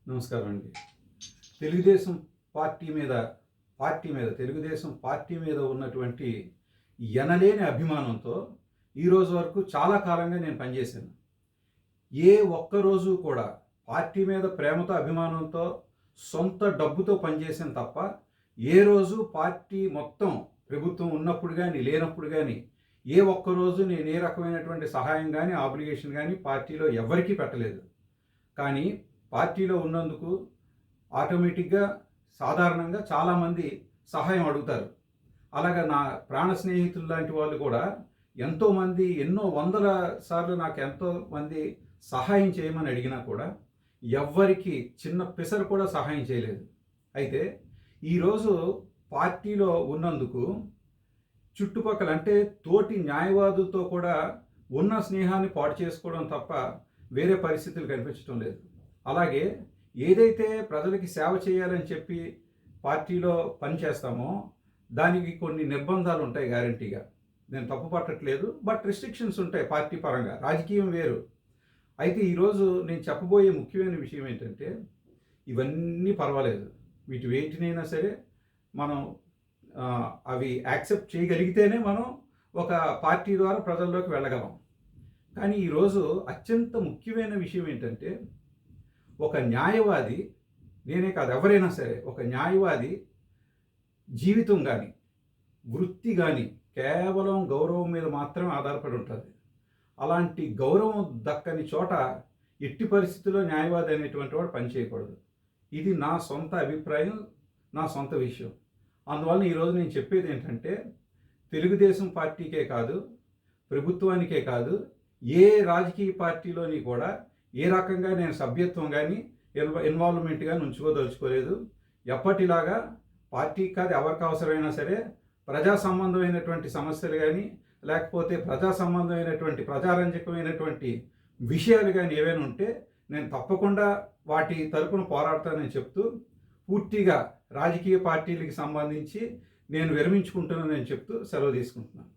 నమస్కారం అండి. తెలుగుదేశం తెలుగుదేశం పార్టీ మీద ఉన్నటువంటి ఎనలేని అభిమానంతో ఈరోజు వరకు చాలా కాలంగా నేను పనిచేశాను. ఏ ఒక్కరోజు కూడా పార్టీ మీద ప్రేమతో, అభిమానంతో, సొంత డబ్బుతో పనిచేశాను తప్ప, ఏ రోజు పార్టీ మొత్తం ప్రభుత్వం ఉన్నప్పుడు కానీ, లేనప్పుడు కానీ ఏ ఒక్కరోజు నేను ఏ రకమైనటువంటి సహాయం కానీ, ఆబ్లిగేషన్ కానీ పార్టీలో ఎవరికీ పెట్టలేదు. కానీ పార్టీలో ఉన్నందుకు ఆటోమేటిక్గా సాధారణంగా చాలామంది సహాయం అడుగుతారు. అలాగా నా ప్రాణ స్నేహితులు లాంటి వాళ్ళు కూడా ఎంతోమంది ఎన్నో వందల సార్లు నాకు ఎంతోమంది సహాయం చేయమని అడిగినా కూడా ఎవ్వరికి చిన్న పిసరు కూడా సహాయం చేయలేదు. అయితే ఈరోజు పార్టీలో ఉన్నందుకు చుట్టుపక్కల అంటే తోటి న్యాయవాదులతో కూడా ఉన్న స్నేహాన్ని పాడు చేసుకోవడం తప్ప వేరే పరిస్థితులు కనిపించడం లేదు. అలాగే ఏదైతే ప్రజలకి సేవ చేయాలని చెప్పి పార్టీలో పనిచేస్తామో దానికి కొన్ని నిర్బంధాలు ఉంటాయి గ్యారంటీగా. నేను తప్పు పట్టట్లేదు, బట్ రిస్ట్రిక్షన్స్ ఉంటాయి పార్టీ పరంగా. రాజకీయం వేరు. అయితే ఈరోజు నేను చెప్పబోయే ముఖ్యమైన విషయం ఏంటంటే, ఇవన్నీ పర్వాలేదు, వేటినైనా సరే మనం అవి యాక్సెప్ట్ చేయగలిగితేనే మనం ఒక పార్టీ ద్వారా ప్రజల్లోకి వెళ్ళగలం. కానీ ఈరోజు అత్యంత ముఖ్యమైన విషయం ఏంటంటే, ఒక న్యాయవాది, నేనే కాదు ఎవరైనా సరే, ఒక న్యాయవాది జీవితం కానీ, వృత్తి కానీ కేవలం గౌరవం మీద మాత్రమే ఆధారపడి ఉంటుంది. అలాంటి గౌరవం దక్కని చోట ఎట్టి పరిస్థితుల్లో న్యాయవాది అనేటువంటి వాడు పనిచేయకూడదు. ఇది నా సొంత అభిప్రాయం, నా సొంత విషయం. అందువల్ల ఈరోజు నేను చెప్పేది ఏంటంటే, తెలుగుదేశం పార్టీకే కాదు, ప్రభుత్వానికే కాదు, ఏ రాజకీయ పార్టీలోని కూడా ఏ రకంగా నేను సభ్యత్వం కానీ ఇన్వాల్వ్మెంట్ కానీ ఉంచుకోదలుచుకోలేదు. ఎప్పటిలాగా పార్టీకి కాదు, ఎవరికి అవసరమైనా సరే ప్రజా సంబంధమైనటువంటి సమస్యలు కానీ, లేకపోతే ప్రజా సంబంధమైనటువంటి ప్రజారంజకమైనటువంటి విషయాలు కానీ ఏవైనా ఉంటే నేను తప్పకుండా వాటి తరపున పోరాడతానని చెప్తూ, పూర్తిగా రాజకీయ పార్టీలకు సంబంధించి నేను విరమించుకుంటున్నానని చెప్తూ సెలవు తీసుకుంటున్నాను.